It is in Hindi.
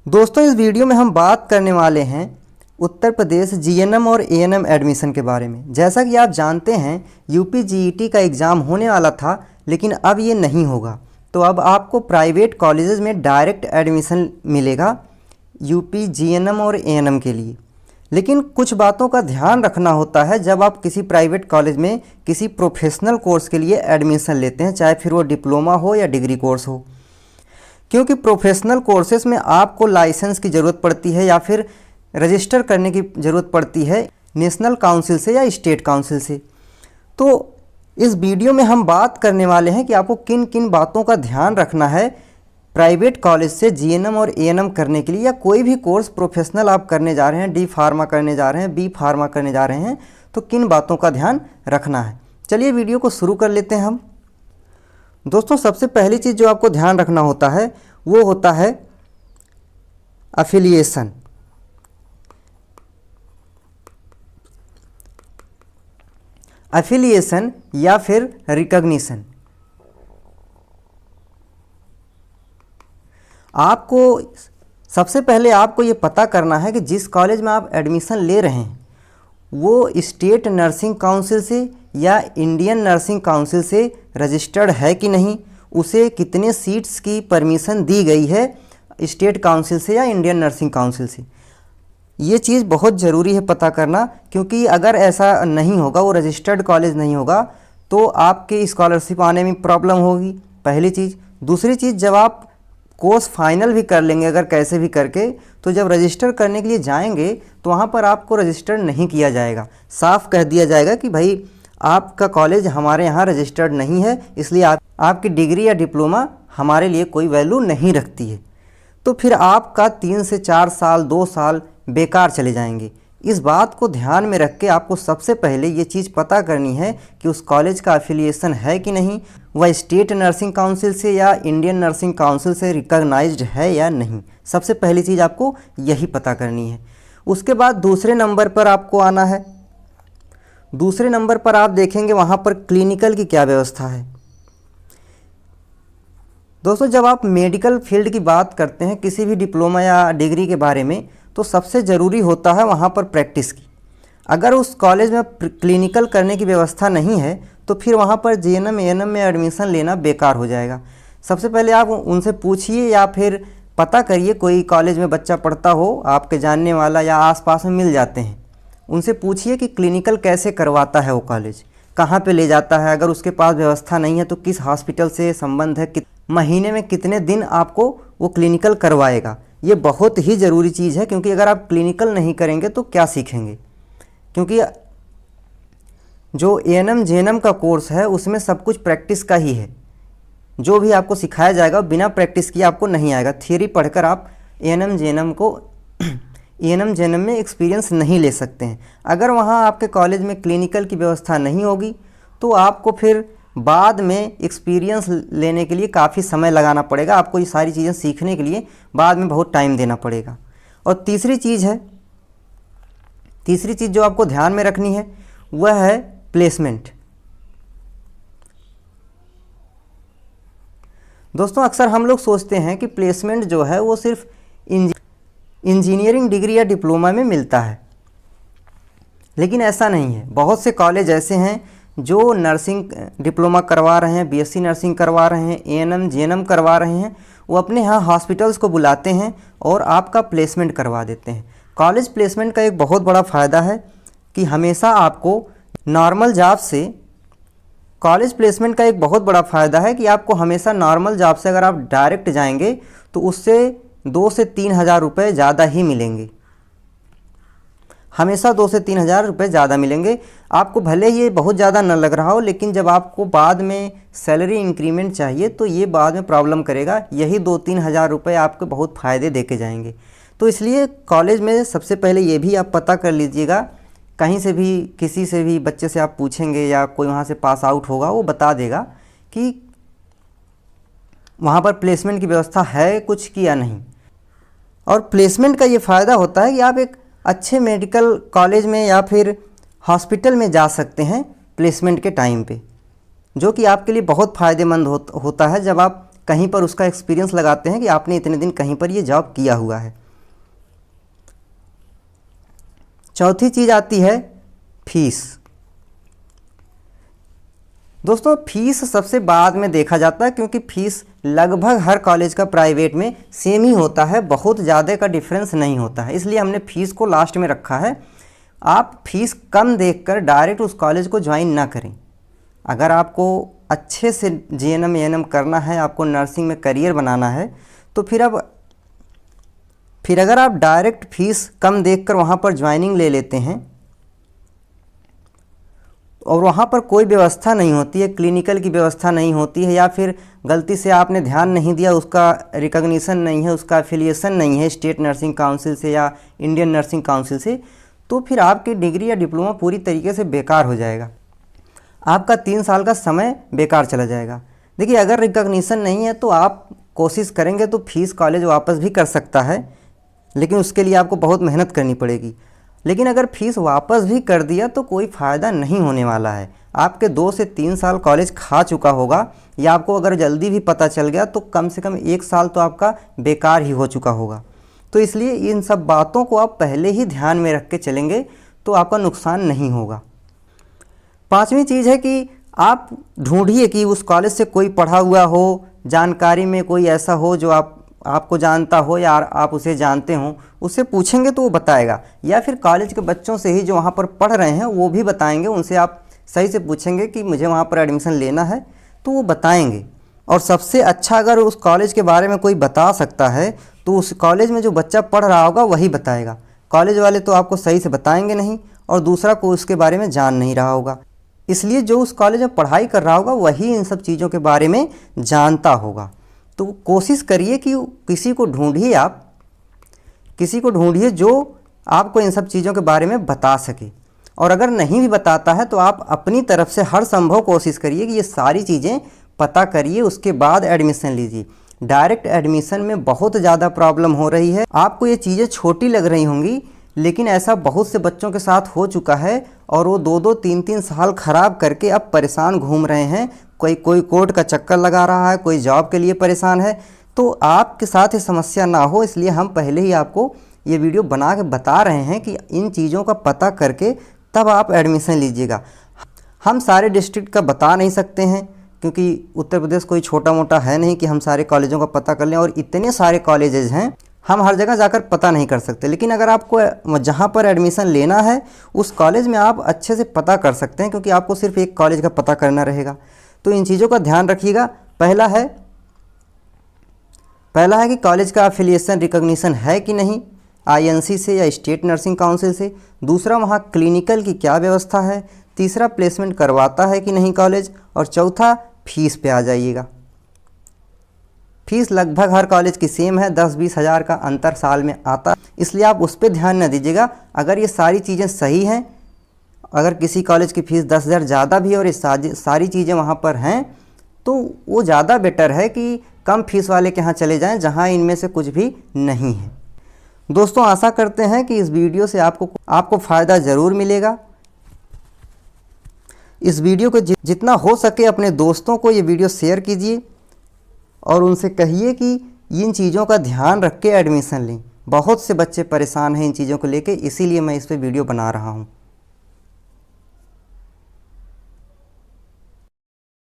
दोस्तों इस वीडियो में हम बात करने वाले हैं उत्तर प्रदेश जीएनएम और एएनएम एडमिशन के बारे में। जैसा कि आप जानते हैं यूपी जीईटी का एग्ज़ाम होने वाला था, लेकिन अब ये नहीं होगा। तो अब आपको प्राइवेट कॉलेजेस में डायरेक्ट एडमिशन मिलेगा यूपी जीएनएम और एएनएम के लिए। लेकिन कुछ बातों का ध्यान रखना होता है जब आप किसी प्राइवेट कॉलेज में किसी प्रोफेशनल कोर्स के लिए एडमिशन लेते हैं, चाहे फिर वो डिप्लोमा हो या डिग्री कोर्स हो। क्योंकि प्रोफेशनल कोर्सेज में आपको लाइसेंस की ज़रूरत पड़ती है या फिर रजिस्टर करने की ज़रूरत पड़ती है नेशनल काउंसिल से या स्टेट काउंसिल से। तो इस वीडियो में हम बात करने वाले हैं कि आपको किन किन बातों का ध्यान रखना है प्राइवेट कॉलेज से जीएनएम और एएनएम करने के लिए, या कोई भी कोर्स प्रोफेशनल आप करने जा रहे हैं, डी फार्मा करने जा रहे हैं, बी फार्मा करने जा रहे हैं, तो किन बातों का ध्यान रखना है। चलिए वीडियो को शुरू कर लेते हैं हम। दोस्तों सबसे पहली चीज़ जो आपको ध्यान रखना होता है वो होता है अफिलिएशन। अफिलिएशन या फिर रिकॉग्निशन। आपको सबसे पहले आपको ये पता करना है कि जिस कॉलेज में आप एडमिशन ले रहे हैं वो स्टेट नर्सिंग काउंसिल से या इंडियन नर्सिंग काउंसिल से रजिस्टर्ड है कि नहीं, उसे कितने सीट्स की परमिशन दी गई है स्टेट काउंसिल से या इंडियन नर्सिंग काउंसिल से। ये चीज़ बहुत ज़रूरी है पता करना, क्योंकि अगर ऐसा नहीं होगा, वो रजिस्टर्ड कॉलेज नहीं होगा, तो आपके स्कॉलरशिप आने में प्रॉब्लम होगी, पहली चीज़। दूसरी चीज़, जब आप कोर्स फाइनल भी कर लेंगे अगर कैसे भी करके, तो जब रजिस्टर करने के लिए जाएंगे तो वहाँ पर आपको रजिस्टर नहीं किया जाएगा। साफ कह दिया जाएगा कि भाई आपका कॉलेज हमारे यहाँ रजिस्टर्ड नहीं है, इसलिए आपकी डिग्री या डिप्लोमा हमारे लिए कोई वैल्यू नहीं रखती है। तो फिर आपका 3 से 4 साल 2 साल बेकार चले जाएंगे। इस बात को ध्यान में रख के आपको सबसे पहले ये चीज़ पता करनी है कि उस कॉलेज का एफिलिएशन है कि नहीं, वह स्टेट नर्सिंग काउंसिल से या इंडियन नर्सिंग काउंसिल से रिकॉग्नाइज्ड है या नहीं। सबसे पहली चीज़ आपको यही पता करनी है। उसके बाद दूसरे नंबर पर आपको आना है। दूसरे नंबर पर आप देखेंगे वहाँ पर क्लिनिकल की क्या व्यवस्था है। दोस्तों जब आप मेडिकल फील्ड की बात करते हैं किसी भी डिप्लोमा या डिग्री के बारे में, तो सबसे ज़रूरी होता है वहाँ पर प्रैक्टिस की। अगर उस कॉलेज में क्लिनिकल करने की व्यवस्था नहीं है तो फिर वहाँ पर जीएनएम एएनएम में एडमिशन लेना बेकार हो जाएगा। सबसे पहले आप उनसे पूछिए या फिर पता करिए, कोई कॉलेज में बच्चा पढ़ता हो आपके जानने वाला या आसपास में मिल जाते हैं, उनसे पूछिए कि क्लिनिकल कैसे करवाता है वो कॉलेज, कहाँ पे ले जाता है। अगर उसके पास व्यवस्था नहीं है तो किस हॉस्पिटल से संबंध है, महीने में कितने दिन आपको वो क्लिनिकल करवाएगा। ये बहुत ही ज़रूरी चीज़ है, क्योंकि अगर आप क्लिनिकल नहीं करेंगे तो क्या सीखेंगे। क्योंकि जो एएनएम जेएनएम का कोर्स है उसमें सब कुछ प्रैक्टिस का ही है। जो भी आपको सिखाया जाएगा बिना प्रैक्टिस किए आपको नहीं आएगा। थियरी पढ़कर आप एएनएम जेएनएम में एक्सपीरियंस नहीं ले सकते हैं। अगर वहाँ आपके कॉलेज में क्लिनिकल की व्यवस्था नहीं होगी तो आपको फिर बाद में एक्सपीरियंस लेने के लिए काफ़ी समय लगाना पड़ेगा। आपको ये सारी चीज़ें सीखने के लिए बाद में बहुत टाइम देना पड़ेगा। और तीसरी चीज़ जो आपको ध्यान में रखनी है वह है प्लेसमेंट। दोस्तों अक्सर हम लोग सोचते हैं कि प्लेसमेंट जो है वो सिर्फ इंजीनियरिंग डिग्री या डिप्लोमा में मिलता है, लेकिन ऐसा नहीं है। बहुत से कॉलेज ऐसे हैं जो नर्सिंग डिप्लोमा करवा रहे हैं, बीएससी नर्सिंग करवा रहे हैं, एएनएम जेएनएम करवा रहे हैं, वो अपने यहाँ हॉस्पिटल्स को बुलाते हैं और आपका प्लेसमेंट करवा देते हैं। कॉलेज प्लेसमेंट का एक बहुत बड़ा फ़ायदा है कि हमेशा आपको नॉर्मल जॉब से अगर आप डायरेक्ट जाएंगे तो उससे 2 से 3 हज़ार रुपये ज़्यादा ही मिलेंगे। हमेशा 2 से 3 हज़ार रुपये ज़्यादा मिलेंगे आपको। भले ये बहुत ज़्यादा न लग रहा हो, लेकिन जब आपको बाद में सैलरी इंक्रीमेंट चाहिए तो ये बाद में प्रॉब्लम करेगा। यही 2-3 हज़ार रुपये आपको बहुत फ़ायदे देके जाएंगे। तो इसलिए कॉलेज में सबसे पहले ये भी आप पता कर लीजिएगा। कहीं से भी किसी से भी बच्चे से आप पूछेंगे या कोई वहाँ से पास आउट होगा, वो बता देगा कि वहाँ पर प्लेसमेंट की व्यवस्था है कुछ की या नहीं। और प्लेसमेंट का ये फ़ायदा होता है कि आप एक अच्छे मेडिकल कॉलेज में या फिर हॉस्पिटल में जा सकते हैं प्लेसमेंट के टाइम पे, जो कि आपके लिए बहुत फ़ायदेमंद होता है। जब आप कहीं पर उसका एक्सपीरियंस लगाते हैं कि आपने इतने दिन कहीं पर ये जॉब किया हुआ है। चौथी चीज़ आती है फीस। दोस्तों फीस सबसे बाद में देखा जाता है, क्योंकि फीस लगभग हर कॉलेज का प्राइवेट में सेम ही होता है, बहुत ज़्यादा का डिफरेंस नहीं होता है, इसलिए हमने फ़ीस को लास्ट में रखा है। आप फीस कम देखकर डायरेक्ट उस कॉलेज को ज्वाइन ना करें। अगर आपको अच्छे से जीएनएम एएनएम करना है, आपको नर्सिंग में करियर बनाना है, तो फिर अगर आप डायरेक्ट फीस कम देखकर वहाँ पर ज्वाइनिंग ले लेते हैं और वहाँ पर कोई व्यवस्था नहीं होती है, क्लिनिकल की व्यवस्था नहीं होती है, या फिर गलती से आपने ध्यान नहीं दिया, उसका रिकॉग्निशन नहीं है, उसका एफिलिएशन नहीं है स्टेट नर्सिंग काउंसिल से या इंडियन नर्सिंग काउंसिल से, तो फिर आपकी डिग्री या डिप्लोमा पूरी तरीके से बेकार हो जाएगा। आपका 3 साल का समय बेकार चला जाएगा। देखिए अगर रिकॉग्निशन नहीं है तो आप कोशिश करेंगे तो फीस कॉलेज वापस भी कर सकता है, लेकिन उसके लिए आपको बहुत मेहनत करनी पड़ेगी। लेकिन अगर फीस वापस भी कर दिया तो कोई फ़ायदा नहीं होने वाला है। आपके 2 से 3 साल कॉलेज खा चुका होगा, या आपको अगर जल्दी भी पता चल गया तो कम से कम 1 साल तो आपका बेकार ही हो चुका होगा। तो इसलिए इन सब बातों को आप पहले ही ध्यान में रख के चलेंगे तो आपका नुकसान नहीं होगा। 5वीं चीज़ है कि आप ढूंढिए कि उस कॉलेज से कोई पढ़ा हुआ हो, जानकारी में कोई ऐसा हो जो आपको जानता हो या आप उसे जानते हो, उससे पूछेंगे तो वो बताएगा, या फिर कॉलेज के बच्चों से ही जो वहाँ पर पढ़ रहे हैं वो भी बताएंगे। उनसे आप सही से पूछेंगे कि मुझे वहाँ पर एडमिशन लेना है तो वो बताएंगे। और सबसे अच्छा अगर उस कॉलेज के बारे में कोई बता सकता है तो उस कॉलेज में जो बच्चा पढ़ रहा होगा वही बताएगा। कॉलेज वाले तो आपको सही से बताएंगे नहीं और दूसरा कोई उसके बारे में जान नहीं रहा होगा। इसलिए जो उस कॉलेज में पढ़ाई कर रहा होगा वही इन सब चीज़ों के बारे में जानता होगा। तो कोशिश करिए कि किसी को ढूंढिए, आप किसी को ढूंढिए जो आपको इन सब चीज़ों के बारे में बता सके। और अगर नहीं भी बताता है तो आप अपनी तरफ से हर संभव कोशिश करिए कि ये सारी चीज़ें पता करिए, उसके बाद एडमिशन लीजिए। डायरेक्ट एडमिशन में बहुत ज़्यादा प्रॉब्लम हो रही है। आपको ये चीज़ें छोटी लग रही होंगी, लेकिन ऐसा बहुत से बच्चों के साथ हो चुका है और वो 2-2, 3-3 साल ख़राब करके अब परेशान घूम रहे हैं। कोई कोर्ट का चक्कर लगा रहा है, कोई जॉब के लिए परेशान है। तो आपके साथ ये समस्या ना हो, इसलिए हम पहले ही आपको ये वीडियो बना के बता रहे हैं कि इन चीज़ों का पता करके तब आप एडमिशन लीजिएगा। हम सारे डिस्ट्रिक्ट का बता नहीं सकते हैं, क्योंकि उत्तर प्रदेश कोई छोटा मोटा है नहीं कि हम सारे कॉलेजों का पता कर लें, और इतने सारे कॉलेजेस हैं हम हर जगह जाकर पता नहीं कर सकते। लेकिन अगर आपको जहाँ पर एडमिशन लेना है उस कॉलेज में आप अच्छे से पता कर सकते हैं, क्योंकि आपको सिर्फ एक कॉलेज का पता करना रहेगा। तो इन चीज़ों का ध्यान रखिएगा। पहला है कि कॉलेज का एफिलिएशन रिकॉग्निशन है कि नहीं आईएनसी से या स्टेट नर्सिंग काउंसिल से। दूसरा, वहाँ क्लिनिकल की क्या व्यवस्था है। तीसरा, प्लेसमेंट करवाता है कि नहीं कॉलेज। और चौथा, फीस पे आ जाइएगा। फीस लगभग हर कॉलेज की सेम है, 10-20 हज़ार का अंतर साल में आता, इसलिए आप उस पर ध्यान न दीजिएगा। अगर ये सारी चीज़ें सही हैं, अगर किसी कॉलेज की फ़ीस 10,000 ज़्यादा भी और ये सारी चीज़ें वहाँ पर हैं, तो वो ज़्यादा बेटर है कि कम फीस वाले के यहाँ चले जाएं जहाँ इनमें से कुछ भी नहीं है। दोस्तों आशा करते हैं कि इस वीडियो से आपको फ़ायदा ज़रूर मिलेगा। इस वीडियो को जितना हो सके अपने दोस्तों को ये वीडियो शेयर कीजिए और उनसे कहिए कि इन चीज़ों का ध्यान रख के एडमिशन लें। बहुत से बच्चे परेशान हैं इन चीज़ों को लेके, इसीलिए मैं इस पर वीडियो बना रहा हूँ।